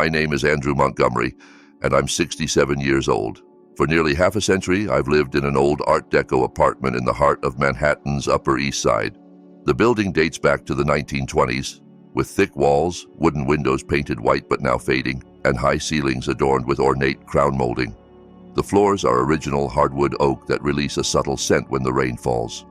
My name is Andrew Montgomery, and I'm 67 years old. For nearly half a century, I've lived in an old Art Deco apartment in the heart of Manhattan's Upper East Side. The building dates back to the 1920s, with thick walls, wooden windows painted white but now fading, and high ceilings adorned with ornate crown molding. The floors are original hardwood oak that release a subtle scent when the rain falls.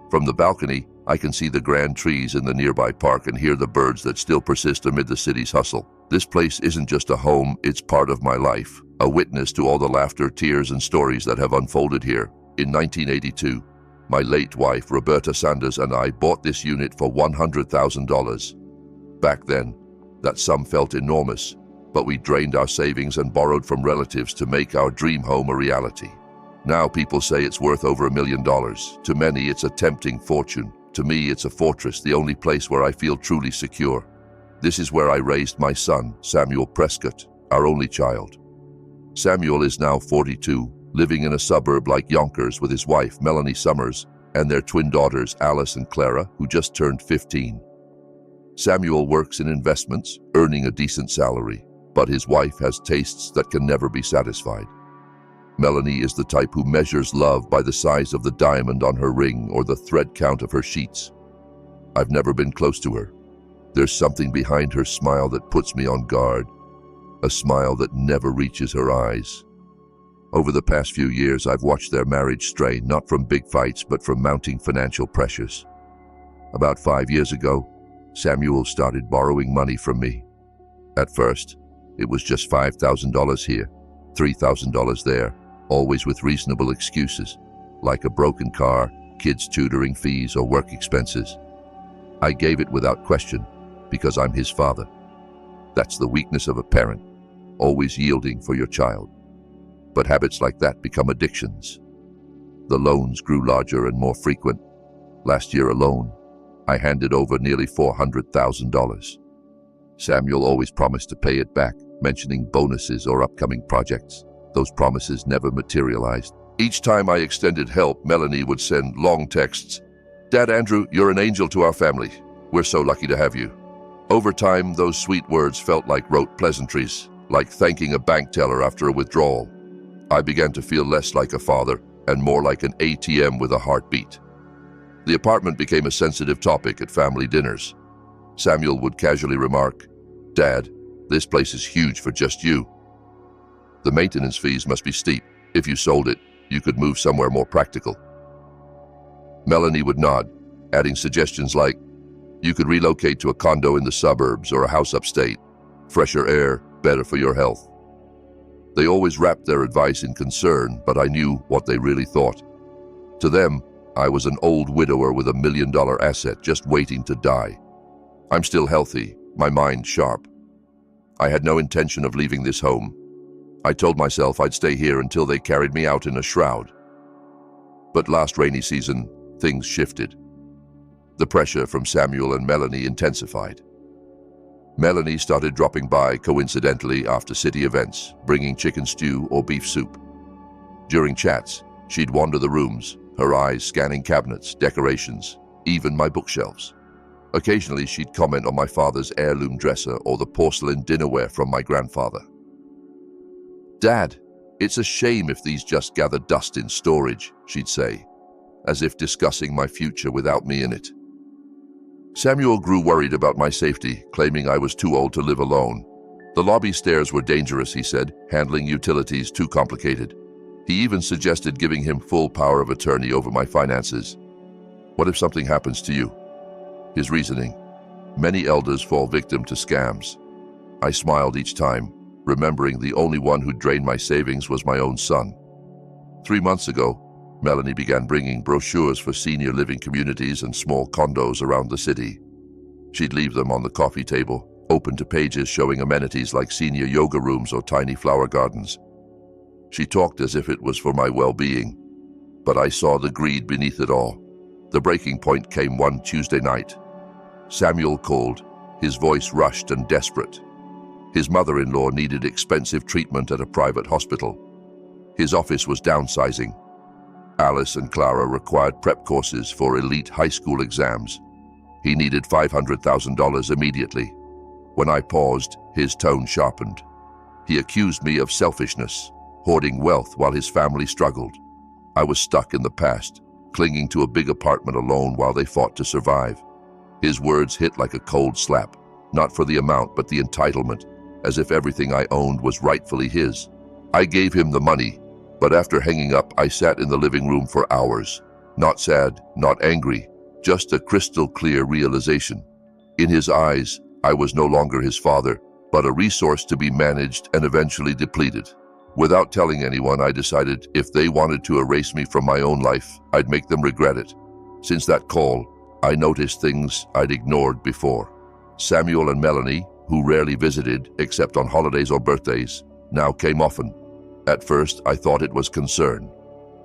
From the balcony, I can see the grand trees in the nearby park and hear the birds that still persist amid the city's hustle. This place isn't just a home, it's part of my life, a witness to all the laughter, tears, and stories that have unfolded here. In 1982, my late wife, Roberta Sanders, and I bought this unit for $100,000. Back then, that sum felt enormous, but we drained our savings and borrowed from relatives to make our dream home a reality. Now people say it's worth over $1 million. To many, it's a tempting fortune. To me, it's a fortress, the only place where I feel truly secure. This is where I raised my son, Samuel Prescott, our only child. Samuel is now 42, living in a suburb like Yonkers with his wife, Melanie Summers, and their twin daughters, Alice and Clara, who just turned 15. Samuel works in investments, earning a decent salary, but his wife has tastes that can never be satisfied. Melanie is the type who measures love by the size of the diamond on her ring or the thread count of her sheets. I've never been close to her. There's something behind her smile that puts me on guard, a smile that never reaches her eyes. Over the past few years, I've watched their marriage strain, not from big fights, but from mounting financial pressures. About 5 years ago, Samuel started borrowing money from me. At first, it was just $5,000 here, $3,000 there, always with reasonable excuses, like a broken car, kids' tutoring fees, or work expenses. I gave it without question, because I'm his father. That's the weakness of a parent, always yielding for your child. But habits like that become addictions. The loans grew larger and more frequent. Last year alone, I handed over nearly $400,000. Samuel always promised to pay it back, mentioning bonuses or upcoming projects. Those promises never materialized. Each time I extended help, Melanie would send long texts. "Dad, Andrew, you're an angel to our family. We're so lucky to have you." Over time, those sweet words felt like rote pleasantries, like thanking a bank teller after a withdrawal. I began to feel less like a father and more like an ATM with a heartbeat. The apartment became a sensitive topic at family dinners. Samuel would casually remark, "Dad, this place is huge for just you. The maintenance fees must be steep. If you sold it, you could move somewhere more practical." Melanie would nod, adding suggestions like, "You could relocate to a condo in the suburbs or a house upstate. Fresher air, better for your health." They always wrapped their advice in concern, but I knew what they really thought. To them, I was an old widower with $1 million asset just waiting to die. I'm still healthy, my mind sharp. I had no intention of leaving this home. I told myself I'd stay here until they carried me out in a shroud. But last rainy season, things shifted. The pressure from Samuel and Melanie intensified. Melanie started dropping by coincidentally after city events, bringing chicken stew or beef soup. During chats, she'd wander the rooms, her eyes scanning cabinets, decorations, even my bookshelves. Occasionally, she'd comment on my father's heirloom dresser or the porcelain dinnerware from my grandfather. "Dad, it's a shame if these just gather dust in storage," she'd say, as if discussing my future without me in it. Samuel grew worried about my safety, claiming I was too old to live alone. The lobby stairs were dangerous, he said, handling utilities too complicated. He even suggested giving him full power of attorney over my finances. "What if something happens to you?" His reasoning: "Many elders fall victim to scams." I smiled each time, remembering the only one who drained my savings was my own son. 3 months ago, Melanie began bringing brochures for senior living communities and small condos around the city. She'd leave them on the coffee table, open to pages showing amenities like senior yoga rooms or tiny flower gardens. She talked as if it was for my well-being, but I saw the greed beneath it all. The breaking point came one Tuesday night. Samuel called, his voice rushed and desperate. His mother-in-law needed expensive treatment at a private hospital. His office was downsizing. Alice and Clara required prep courses for elite high school exams. He needed $500,000 immediately. When I paused, his tone sharpened. He accused me of selfishness, hoarding wealth while his family struggled. I was stuck in the past, clinging to a big apartment alone while they fought to survive. His words hit like a cold slap, not for the amount but the entitlement, as if everything I owned was rightfully his. I gave him the money, but after hanging up, I sat in the living room for hours. Not sad, not angry, just a crystal clear realization. In his eyes, I was no longer his father, but a resource to be managed and eventually depleted. Without telling anyone, I decided if they wanted to erase me from my own life, I'd make them regret it. Since that call, I noticed things I'd ignored before. Samuel and Melanie, who rarely visited except on holidays or birthdays, now came often. At first, I thought it was concern.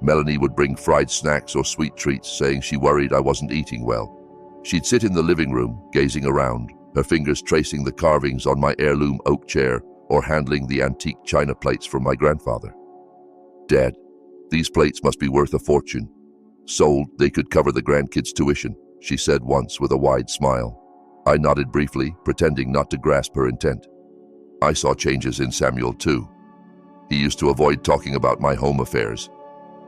Melanie would bring fried snacks or sweet treats, saying she worried I wasn't eating well. She'd sit in the living room, gazing around, her fingers tracing the carvings on my heirloom oak chair or handling the antique china plates from my grandfather. "Dad, these plates must be worth a fortune. Sold, they could cover the grandkids' tuition," she said once with a wide smile. I nodded briefly, pretending not to grasp her intent. I saw changes in Samuel too. He used to avoid talking about my home affairs.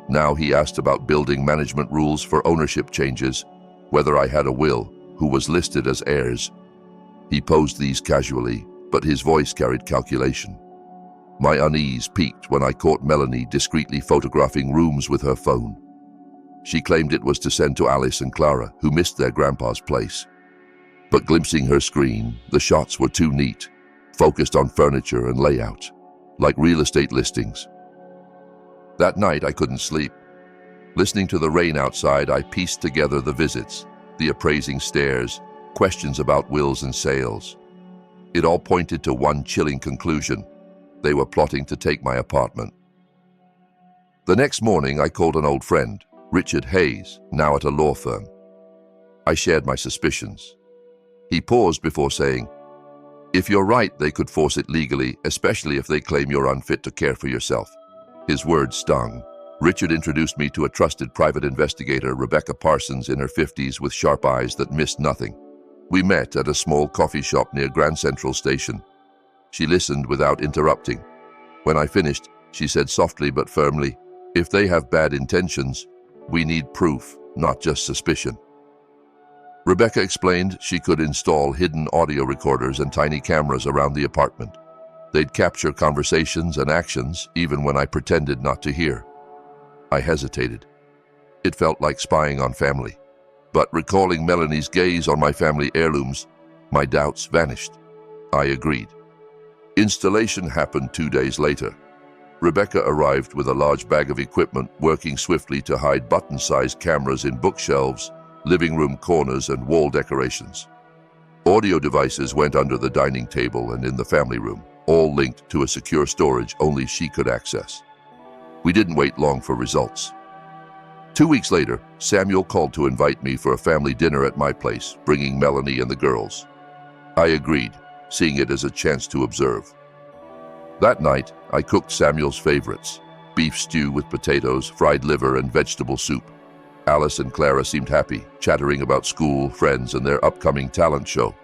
Now he asked about building management rules for ownership changes, whether I had a will, who was listed as heirs. He posed these casually, but his voice carried calculation. My unease peaked when I caught Melanie discreetly photographing rooms with her phone. She claimed it was to send to Alice and Clara, who missed their grandpa's place. But glimpsing her screen, the shots were too neat, focused on furniture and layout, like real estate listings. That night I couldn't sleep. Listening to the rain outside, I pieced together the visits, the appraising stares, questions about wills and sales. It all pointed to one chilling conclusion. They were plotting to take my apartment. The next morning, I called an old friend, Richard Hayes, now at a law firm. I shared my suspicions. He paused before saying, "If you're right, they could force it legally, especially if they claim you're unfit to care for yourself." His words stung. Richard introduced me to a trusted private investigator, Rebecca Parsons, in her 50s with sharp eyes that missed nothing. We met at a small coffee shop near Grand Central Station. She listened without interrupting. When I finished, she said softly but firmly, "If they have bad intentions, we need proof, not just suspicion." Rebecca explained she could install hidden audio recorders and tiny cameras around the apartment. They'd capture conversations and actions even when I pretended not to hear. I hesitated. It felt like spying on family. But recalling Melanie's gaze on my family heirlooms, my doubts vanished. I agreed. Installation happened 2 days later. Rebecca arrived with a large bag of equipment, working swiftly to hide button-sized cameras in bookshelves, living room corners, and wall decorations. Audio devices went under the dining table and in the family room, all linked to a secure storage only she could access. We didn't wait long for results. 2 weeks later, Samuel called to invite me for a family dinner at my place, bringing Melanie and the girls. I agreed, seeing it as a chance to observe. That night, I cooked Samuel's favorites: beef stew with potatoes, fried liver, and vegetable soup. Alice and Clara seemed happy, chattering about school, friends, and their upcoming talent show.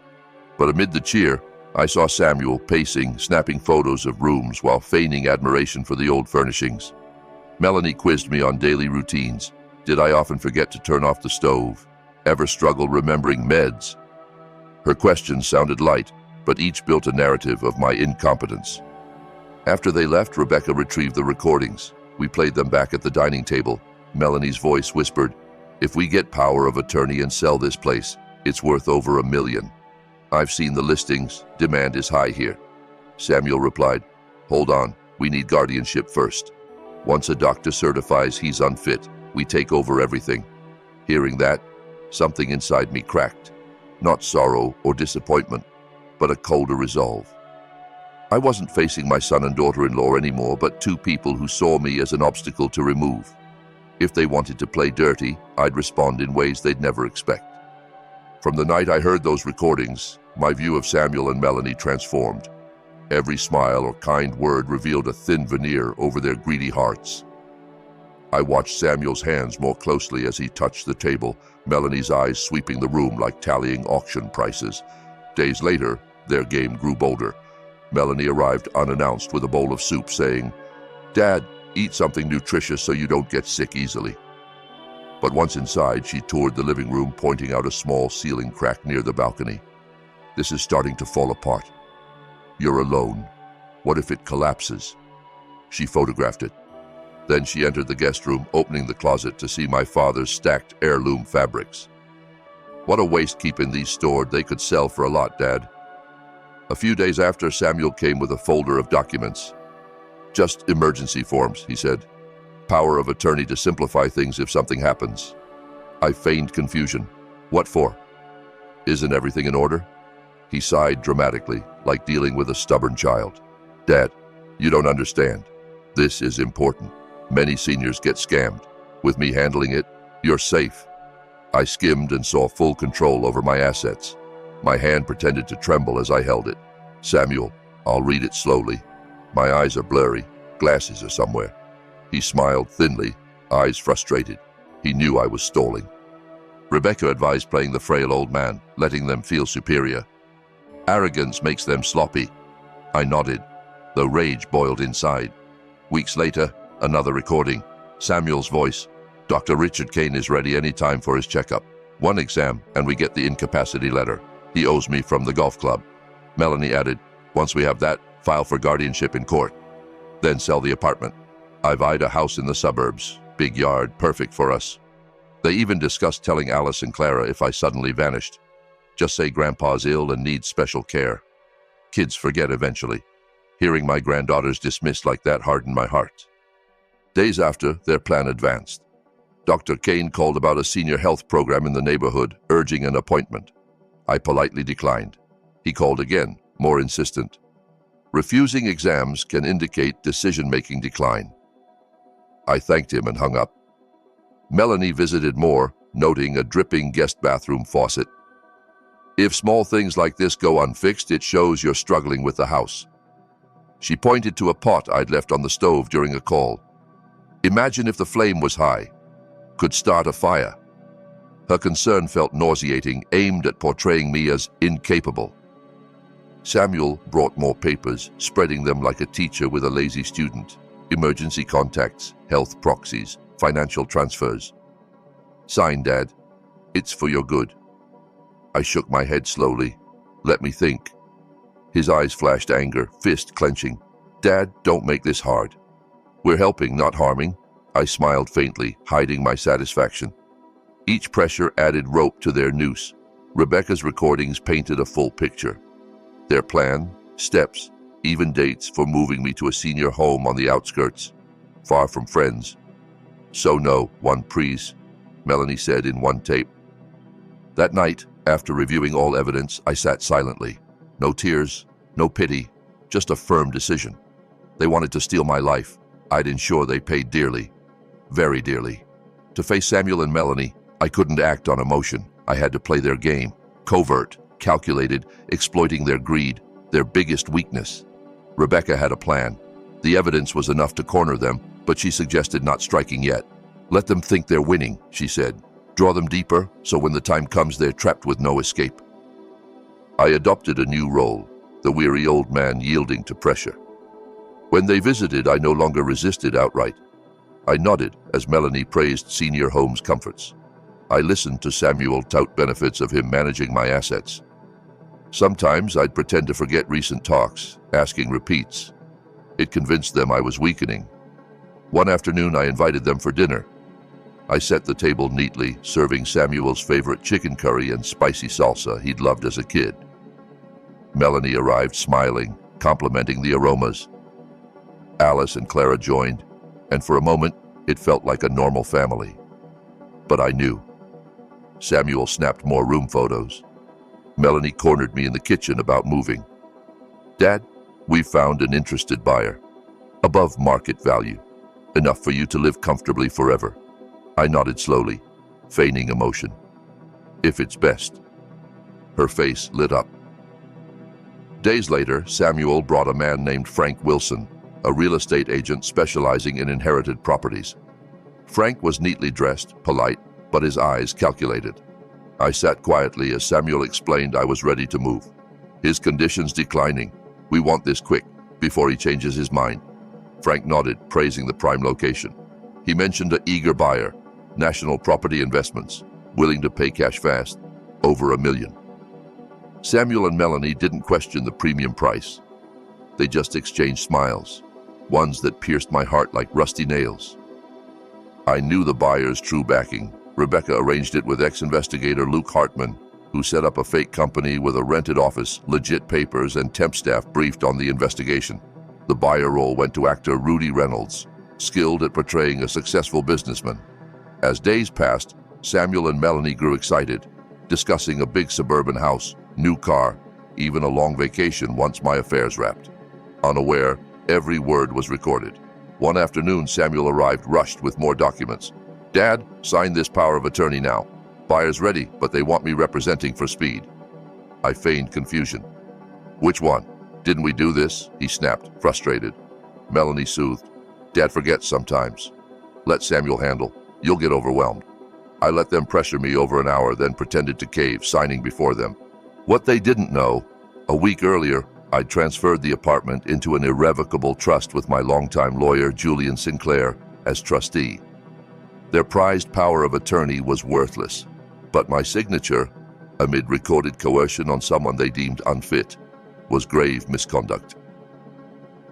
But amid the cheer, I saw Samuel pacing, snapping photos of rooms while feigning admiration for the old furnishings. Melanie quizzed me on daily routines. Did I often forget to turn off the stove? Ever struggle remembering meds? Her questions sounded light, but each built a narrative of my incompetence. After they left, Rebecca retrieved the recordings. We played them back at the dining table. Melanie's voice whispered, "If we get power of attorney and sell this place, it's worth over $1 million. I've seen the listings. Demand is high here." Samuel replied, "Hold on, we need guardianship first. Once a doctor certifies he's unfit, we take over everything." Hearing that, something inside me cracked. Not sorrow or disappointment, but a colder resolve. I wasn't facing my son and daughter-in-law anymore, but two people who saw me as an obstacle to remove. If they wanted to play dirty, I'd respond in ways they'd never expect. From the night I heard those recordings, my view of Samuel and Melanie transformed. Every smile or kind word revealed a thin veneer over their greedy hearts. I watched Samuel's hands more closely as he touched the table, Melanie's eyes sweeping the room like tallying auction prices. Days later, Their game grew bolder. Melanie arrived unannounced with a bowl of soup, saying, "Dad, eat something nutritious so you don't get sick easily." But once inside, she toured the living room, pointing out a small ceiling crack near the balcony. "This is starting to fall apart. You're alone. What if it collapses?" She photographed it. Then she entered the guest room, opening the closet to see my father's stacked heirloom fabrics. "What a waste keeping these stored. They could sell for a lot, Dad." A few days after, Samuel came with a folder of documents. "Just emergency forms," he said. "Power of attorney to simplify things if something happens." I feigned confusion. "What for? Isn't everything in order?" He sighed dramatically, like dealing with a stubborn child. "Dad, you don't understand. This is important. Many seniors get scammed. With me handling it, you're safe." I skimmed and saw full control over my assets. My hand pretended to tremble as I held it. "Samuel, I'll read it slowly. My eyes are blurry. Glasses are somewhere." He smiled thinly, eyes frustrated. He knew I was stalling. "Rebecca advised playing the frail old man, letting them feel superior. Arrogance makes them sloppy." I nodded, though rage boiled inside. Weeks later, another recording. Samuel's voice. "Dr. Richard Kane is ready any time for his checkup. One exam, and we get the incapacity letter. He owes me from the golf club." Melanie added, "Once we have that, file for guardianship in court. Then sell the apartment. I've eyed a house in the suburbs. Big yard, perfect for us." They even discussed telling Alice and Clara if I suddenly vanished. "Just say Grandpa's ill and needs special care." Kids forget eventually. Hearing my granddaughters dismissed like that hardened my heart. Days after, their plan advanced. Dr. Kane called about a senior health program in the neighborhood, urging an appointment. I politely declined. He called again, more insistent. Refusing exams can indicate decision-making decline. I thanked him and hung up. Melanie visited more, noting a dripping guest bathroom faucet. "If small things like this go unfixed, it shows you're struggling with the house." She pointed to a pot I'd left on the stove during a call. "Imagine if the flame was high. Could start a fire." Her concern felt nauseating, aimed at portraying me as incapable. Samuel brought more papers, spreading them like a teacher with a lazy student. Emergency contacts, health proxies, financial transfers. "Sign, Dad. It's for your good." I shook my head slowly. "Let me think." His eyes flashed anger, fist clenching. "Dad, don't make this hard. We're helping, not harming." I smiled faintly, hiding my satisfaction. Each pressure added rope to their noose. Rebecca's recordings painted a full picture. Their plan, steps, even dates for moving me to a senior home on the outskirts, far from friends. "So no, one please," Melanie said in one tape. That night, after reviewing all evidence, I sat silently. No tears, no pity, just a firm decision. They wanted to steal my life. I'd ensure they paid dearly, very dearly. To face Samuel and Melanie, I couldn't act on emotion. I had to play their game, covert, calculated, exploiting their greed, their biggest weakness. Rebecca had a plan. The evidence was enough to corner them, but she suggested not striking yet. "Let them think they're winning," she said. "Draw them deeper, so when the time comes they're trapped with no escape." I adopted a new role, the weary old man yielding to pressure. When they visited, I no longer resisted outright. I nodded as Melanie praised senior homes' comforts. I listened to Samuel tout benefits of him managing my assets. Sometimes I'd pretend to forget recent talks, asking repeats. It convinced them I was weakening. One afternoon, I invited them for dinner. I set the table neatly, serving Samuel's favorite chicken curry and spicy salsa he'd loved as a kid. Melanie arrived smiling, complimenting the aromas. Alice and Clara joined, and for a moment, it felt like a normal family. But I knew. Samuel snapped more room photos. Melanie cornered me in the kitchen about moving. "Dad, we found an interested buyer. Above market value. Enough for you to live comfortably forever." I nodded slowly, feigning emotion. "If it's best." Her face lit up. Days later, Samuel brought a man named Frank Wilson, a real estate agent specializing in inherited properties. Frank was neatly dressed, polite, but his eyes calculated. I sat quietly as Samuel explained I was ready to move. His condition's declining. We want this quick, before he changes his mind. Frank nodded, praising the prime location. He mentioned an eager buyer, National Property Investments, willing to pay cash fast, over $1 million. Samuel and Melanie didn't question the premium price. They just exchanged smiles, ones that pierced my heart like rusty nails. I knew the buyer's true backing. Rebecca arranged it with ex-investigator Luke Hartman, who set up a fake company with a rented office, legit papers, and temp staff briefed on the investigation. The buyer role went to actor Rudy Reynolds, skilled at portraying a successful businessman. As days passed, Samuel and Melanie grew excited, discussing a big suburban house, new car, even a long vacation once my affairs wrapped. Unaware, every word was recorded. One afternoon, Samuel arrived rushed with more documents. "Dad, sign this power of attorney now. Buyer's ready, but they want me representing for speed." I feigned confusion. "Which one? Didn't we do this?" he snapped, frustrated. Melanie soothed. "Dad forgets sometimes. Let Samuel handle. You'll get overwhelmed." I let them pressure me over an hour, then pretended to cave, signing before them. What they didn't know, a week earlier, I'd transferred the apartment into an irrevocable trust with my longtime lawyer, Julian Sinclair, as trustee. Their prized power of attorney was worthless, but my signature, amid recorded coercion on someone they deemed unfit, was grave misconduct.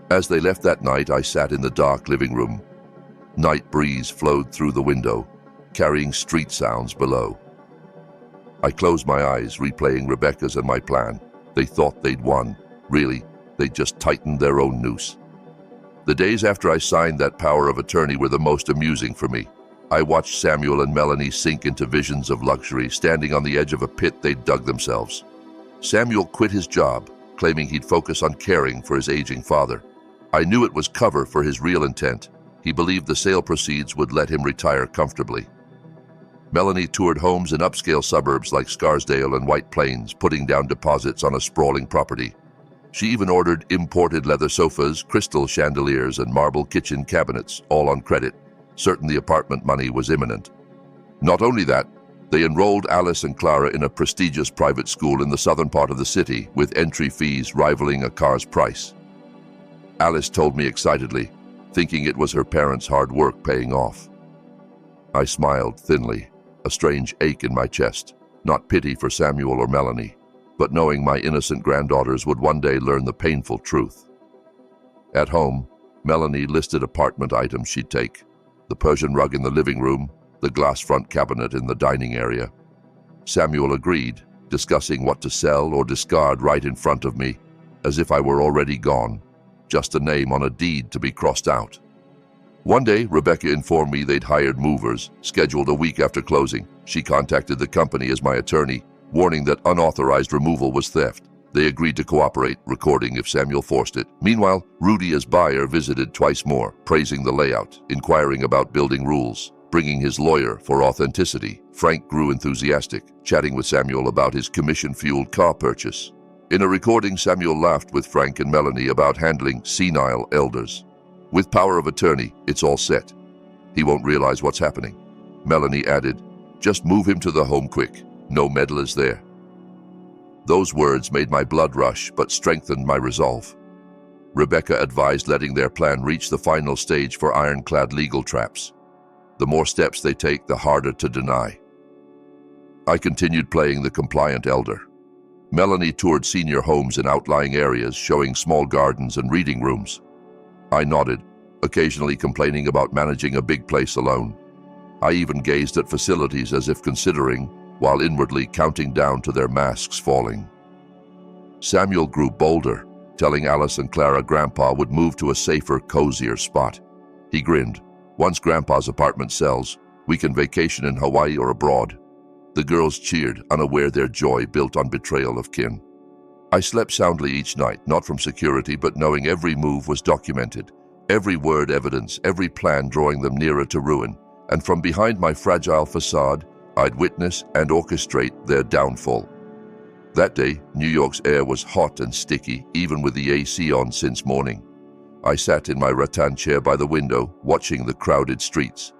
As they left that night, I sat in the dark living room. Night breeze flowed through the window, carrying street sounds below. I closed my eyes, replaying Rebecca's and my plan. They thought they'd won. Really, they'd just tightened their own noose. The days after I signed that power of attorney were the most amusing for me. I watched Samuel and Melanie sink into visions of luxury, standing on the edge of a pit they'd dug themselves. Samuel quit his job, claiming he'd focus on caring for his aging father. I knew it was cover for his real intent. He believed the sale proceeds would let him retire comfortably. Melanie toured homes in upscale suburbs like Scarsdale and White Plains, putting down deposits on a sprawling property. She even ordered imported leather sofas, crystal chandeliers, and marble kitchen cabinets, all on credit, certain the apartment money was imminent. Not only that, they enrolled Alice and Clara in a prestigious private school in the southern part of the city, with entry fees rivaling a car's price. Alice told me excitedly, thinking it was her parents' hard work paying off. I smiled thinly, a strange ache in my chest, not pity for Samuel or Melanie, but knowing my innocent granddaughters would one day learn the painful truth. At home, Melanie listed apartment items she'd take: the Persian rug in the living room, the glass front cabinet in the dining area. Samuel agreed, discussing what to sell or discard right in front of me, as if I were already gone, just a name on a deed to be crossed out. One day, Rebecca informed me they'd hired movers, scheduled a week after closing. She contacted the company as my attorney, warning that unauthorized removal was theft. They agreed to cooperate, recording if Samuel forced it. Meanwhile, Rudy as buyer visited twice more, praising the layout, inquiring about building rules, bringing his lawyer for authenticity. Frank grew enthusiastic, chatting with Samuel about his commission-fueled car purchase. In a recording, Samuel laughed with Frank and Melanie about handling senile elders. "With power of attorney, it's all set. He won't realize what's happening." Melanie added, "Just move him to the home quick. No meddlers there." Those words made my blood rush, but strengthened my resolve. Rebecca advised letting their plan reach the final stage for ironclad legal traps. The more steps they take, the harder to deny. I continued playing the compliant elder. Melanie toured senior homes in outlying areas, showing small gardens and reading rooms. I nodded, occasionally complaining about managing a big place alone. I even gazed at facilities as if considering, while inwardly counting down to their masks falling. Samuel grew bolder, telling Alice and Clara Grandpa would move to a safer, cozier spot. He grinned. "Once Grandpa's apartment sells, we can vacation in Hawaii or abroad." The girls cheered, unaware their joy built on betrayal of kin. I slept soundly each night, not from security, but knowing every move was documented, every word evidence, every plan drawing them nearer to ruin. And from behind my fragile facade, I'd witness and orchestrate their downfall. That day, New York's air was hot and sticky, even with the AC on since morning. I sat in my rattan chair by the window, watching the crowded streets.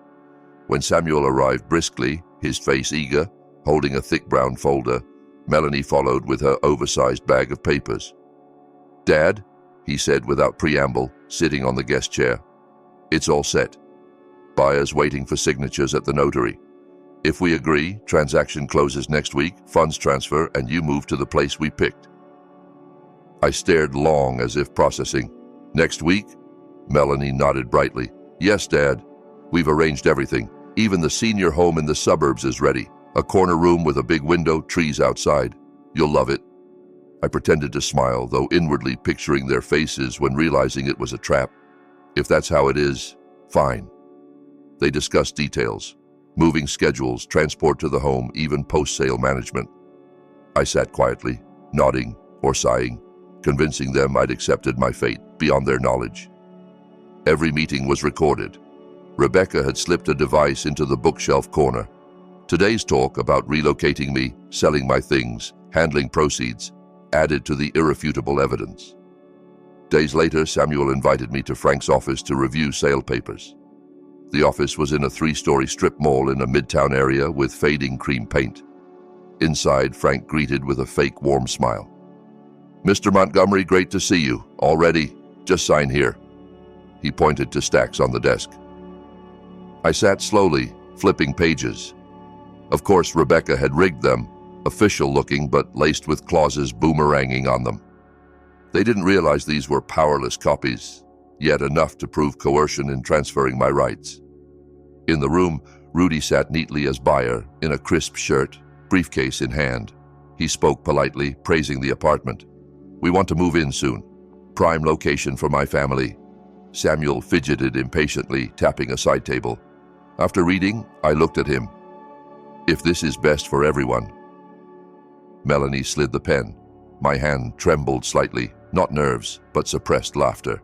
When Samuel arrived briskly, his face eager, holding a thick brown folder, Melanie followed with her oversized bag of papers. "Dad," he said without preamble, sitting on the guest chair. "It's all set. Buyer's waiting for signatures at the notary. If we agree, transaction closes next week, funds transfer, and you move to the place we picked." I stared long as if processing. "Next week?" Melanie nodded brightly. "Yes, Dad. We've arranged everything. Even the senior home in the suburbs is ready. A corner room with a big window, trees outside. You'll love it." I pretended to smile, though inwardly picturing their faces when realizing it was a trap. If that's how it is, fine. They discussed details. Moving schedules, transport to the home, even post-sale management. I sat quietly, nodding or sighing, convincing them I'd accepted my fate beyond their knowledge. Every meeting was recorded. Rebecca had slipped a device into the bookshelf corner. Today's talk about relocating me, selling my things, handling proceeds, added to the irrefutable evidence. Days later, Samuel invited me to Frank's office to review sale papers. The office was in a 3-story strip mall in a midtown area with fading cream paint. Inside, Frank greeted with a fake warm smile. "Mr. Montgomery, great to see you. All ready? Just sign here." He pointed to stacks on the desk. I sat slowly, flipping pages. Of course, Rebecca had rigged them, official-looking but laced with clauses boomeranging on them. They didn't realize these were powerless copies, yet enough to prove coercion in transferring my rights. In the room, Rudy sat neatly as buyer, in a crisp shirt, briefcase in hand. He spoke politely, praising the apartment. "We want to move in soon. Prime location for my family." Samuel fidgeted impatiently, tapping a side table. After reading, I looked at him. "If this is best for everyone." Melanie slid the pen. My hand trembled slightly, not nerves, but suppressed laughter.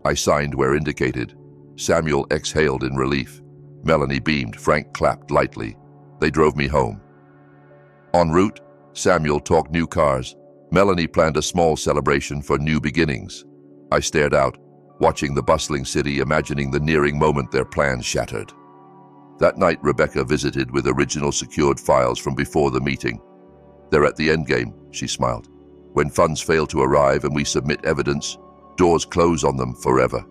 I signed where indicated. Samuel exhaled in relief. Melanie beamed. Frank clapped lightly. They drove me home. En route, Samuel talked new cars. Melanie planned a small celebration for new beginnings. I stared out, watching the bustling city, imagining the nearing moment their plans shattered. That night, Rebecca visited with original secured files from before the meeting. "They're at the endgame," she smiled. "When funds fail to arrive and we submit evidence, doors close on them forever."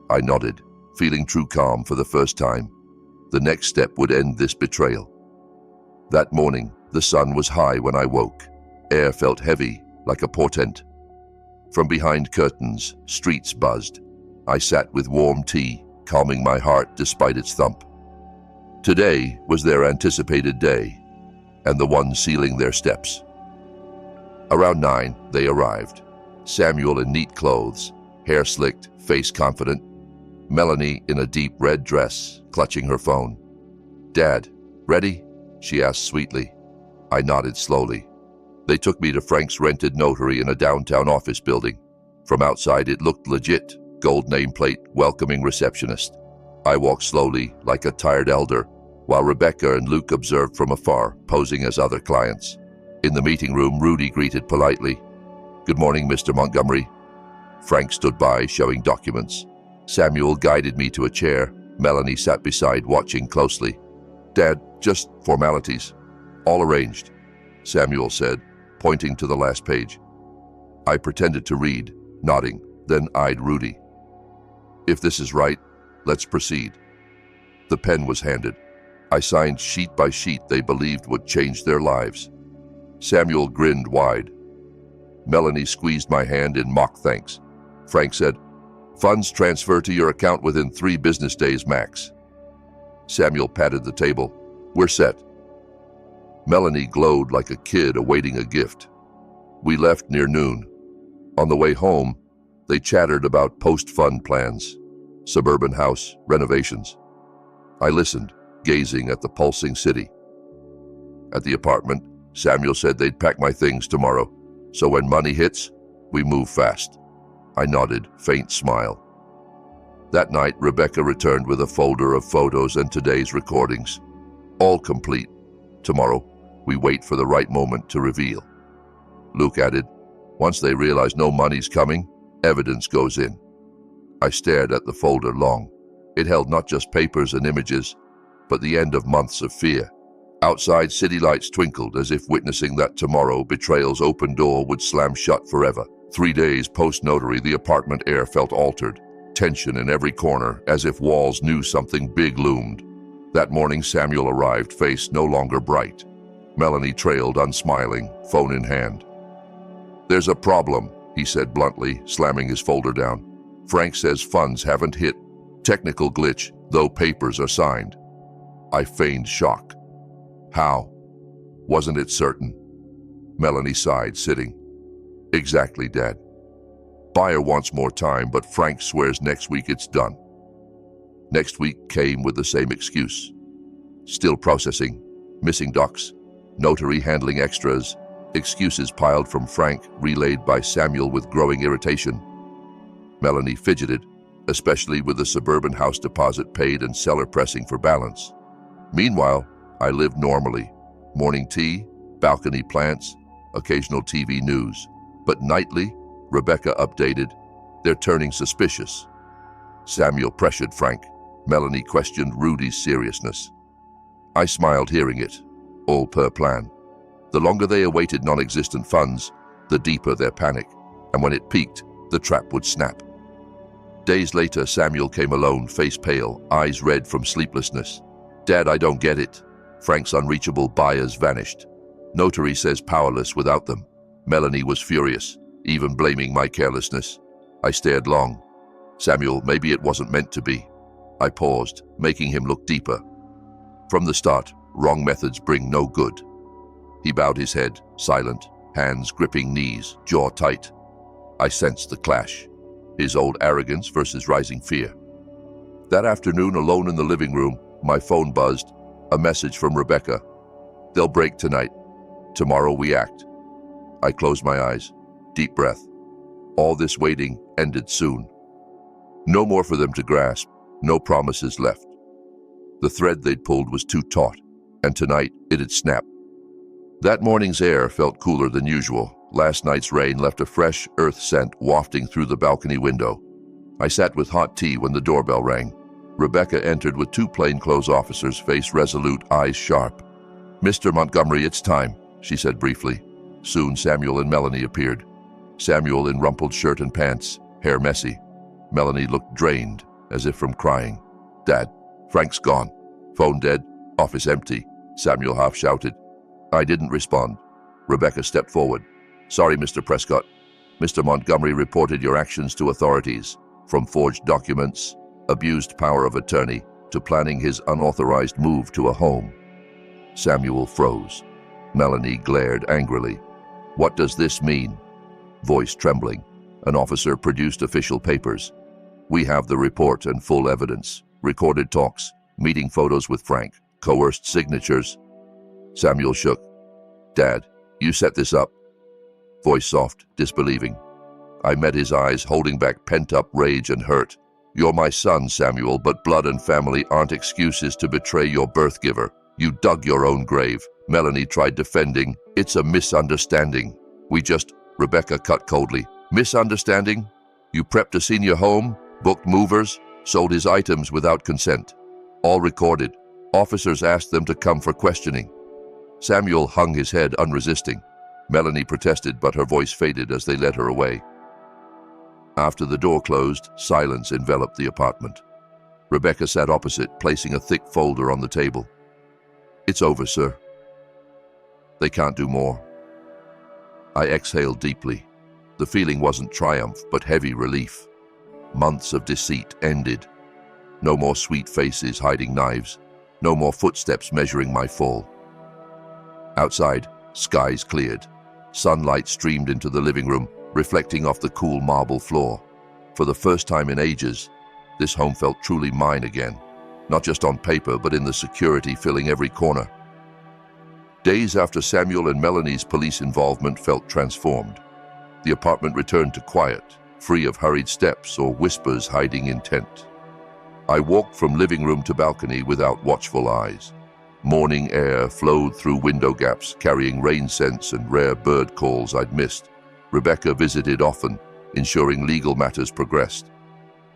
I nodded, feeling true calm for the first time. The next step would end this betrayal. That morning, the sun was high when I woke. Air felt heavy, like a portent. From behind curtains, streets buzzed. I sat with warm tea, calming my heart despite its thump. Today was their anticipated day, and the one sealing their steps. Around 9, they arrived. Samuel in neat clothes, hair slicked, face confident. Melanie in a deep red dress, clutching her phone. "Dad, ready?" she asked sweetly. I nodded slowly. They took me to Frank's rented notary in a downtown office building. From outside it looked legit, gold nameplate, welcoming receptionist. I walked slowly, like a tired elder, while Rebecca and Luke observed from afar, posing as other clients. In the meeting room, Rudy greeted politely. "Good morning, Mr. Montgomery." Frank stood by, showing documents. Samuel guided me to a chair. Melanie sat beside, watching closely. "Dad, just formalities. All arranged," Samuel said, pointing to the last page. I pretended to read, nodding, then eyed Rudy. "If this is right, let's proceed." The pen was handed. I signed sheet by sheet they believed would change their lives. Samuel grinned wide. Melanie squeezed my hand in mock thanks. Frank said, "Funds transfer to your account within 3 business days max." Samuel patted the table. "We're set." Melanie glowed like a kid awaiting a gift. We left near noon. On the way home, they chattered about post-fund plans, suburban house, renovations. I listened, gazing at the pulsing city. At the apartment, Samuel said they'd pack my things tomorrow, so when money hits, we move fast. I nodded, faint smile. That night, Rebecca returned with a folder of photos and today's recordings. All complete. Tomorrow, we wait for the right moment to reveal. Luke added, "Once they realize no money's coming, evidence goes in." I stared at the folder long. It held not just papers and images, but the end of months of fear. Outside, city lights twinkled as if witnessing that tomorrow betrayal's open door would slam shut forever. 3 days post-notary, the apartment air felt altered. Tension in every corner, as if walls knew something big loomed. That morning Samuel arrived, face no longer bright. Melanie trailed, unsmiling, phone in hand. "There's a problem," he said bluntly, slamming his folder down. "Frank says funds haven't hit. Technical glitch, though papers are signed." I feigned shock. "How? Wasn't it certain?" Melanie sighed, sitting. "Exactly, Dad. Buyer wants more time, but Frank swears next week it's done." Next week came with the same excuse. Still processing, missing docs, notary handling extras, excuses piled from Frank, relayed by Samuel with growing irritation. Melanie fidgeted, especially with the suburban house deposit paid and seller pressing for balance. Meanwhile, I lived normally. Morning tea, balcony plants, occasional TV news. But nightly, Rebecca updated, "They're turning suspicious." Samuel pressured Frank. Melanie questioned Rudy's seriousness. I smiled hearing it, all per plan. The longer they awaited non-existent funds, the deeper their panic, and when it peaked, the trap would snap. Days later, Samuel came alone, face pale, eyes red from sleeplessness. "Dad, I don't get it. Frank's unreachable buyers vanished. Notary says powerless without them." Melanie was furious, even blaming my carelessness. I stared long. "Samuel, maybe it wasn't meant to be." I paused, making him look deeper. "From the start, wrong methods bring no good." He bowed his head, silent, hands gripping knees, jaw tight. I sensed the clash, his old arrogance versus rising fear. That afternoon, alone in the living room, my phone buzzed, a message from Rebecca. "They'll break tonight. Tomorrow we act." I closed my eyes, deep breath. All this waiting ended soon. No more for them to grasp, no promises left. The thread they'd pulled was too taut, and tonight it had snapped. That morning's air felt cooler than usual. Last night's rain left a fresh earth scent wafting through the balcony window. I sat with hot tea when the doorbell rang. Rebecca entered with 2 plainclothes officers, face resolute, eyes sharp. "Mr. Montgomery, it's time," she said briefly. Soon Samuel and Melanie appeared. Samuel in rumpled shirt and pants, hair messy. Melanie looked drained, as if from crying. "Dad, Frank's gone. Phone dead, office empty," Samuel half shouted. I didn't respond. Rebecca stepped forward. "Sorry, Mr. Prescott. Mr. Montgomery reported your actions to authorities, from forged documents, abused power of attorney, to planning his unauthorized move to a home." Samuel froze. Melanie glared angrily. "What does this mean?" Voice trembling. An officer produced official papers. "We have the report and full evidence, recorded talks, meeting photos with Frank, coerced signatures." Samuel shook. "Dad, you set this up." Voice soft, disbelieving. I met his eyes, holding back pent-up rage and hurt. "You're my son, Samuel, but blood and family aren't excuses to betray your birth giver. You dug your own grave." Melanie tried defending. "It's a misunderstanding. We just..." Rebecca cut coldly. "Misunderstanding? You prepped a senior home, booked movers, sold his items without consent. All recorded. Officers asked them to come for questioning." Samuel hung his head, unresisting. Melanie protested, but her voice faded as they led her away. After the door closed, silence enveloped the apartment. Rebecca sat opposite, placing a thick folder on the table. "It's over, sir. They can't do more." I exhaled deeply. The feeling wasn't triumph, but heavy relief. Months of deceit ended. No more sweet faces hiding knives. No more footsteps measuring my fall. Outside, skies cleared. Sunlight streamed into the living room, reflecting off the cool marble floor. For the first time in ages, this home felt truly mine again, not just on paper, but in the security filling every corner. Days after Samuel and Melanie's police involvement felt transformed. The apartment returned to quiet, free of hurried steps or whispers hiding intent. I walked from living room to balcony without watchful eyes. Morning air flowed through window gaps, carrying rain scents and rare bird calls I'd missed. Rebecca visited often, ensuring legal matters progressed.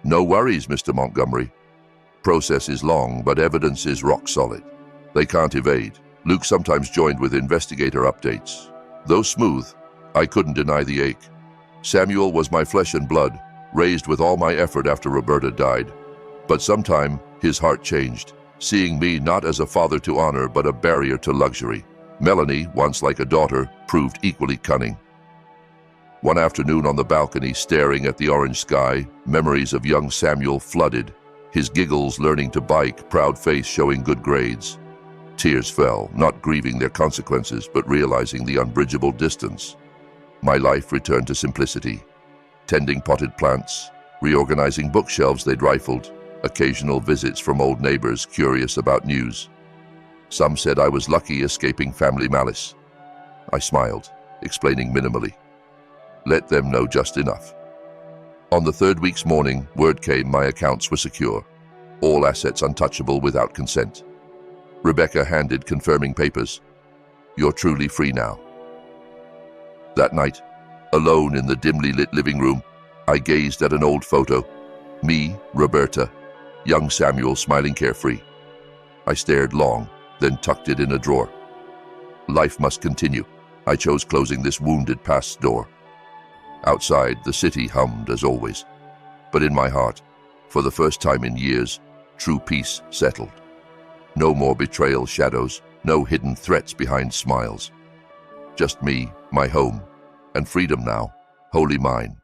"No worries, Mr. Montgomery. Process is long, but evidence is rock solid. They can't evade. Luke sometimes joined with investigator updates. Though smooth, I couldn't deny the ache. Samuel was my flesh and blood, raised with all my effort after Roberta died. But sometime, his heart changed, seeing me not as a father to honor but a barrier to luxury. Melanie, once like a daughter, proved equally cunning. One afternoon on the balcony, staring at the orange sky, memories of young Samuel flooded, his giggles learning to bike, proud face showing good grades. Tears fell, not grieving their consequences, but realizing the unbridgeable distance. My life returned to simplicity, tending potted plants, reorganizing bookshelves they'd rifled, occasional visits from old neighbors curious about news. Some said I was lucky escaping family malice. I smiled, explaining minimally. Let them know just enough. On the third week's morning, word came my accounts were secure, all assets untouchable without consent. Rebecca handed confirming papers. You're truly free now. That night, alone in the dimly lit living room, I gazed at an old photo. Me, Roberta, young Samuel smiling carefree. I stared long, then tucked it in a drawer. Life must continue. I chose closing this wounded past's door. Outside, the city hummed as always. But in my heart, for the first time in years, true peace settled. No more betrayal shadows, no hidden threats behind smiles. Just me, my home, and freedom now, wholly mine.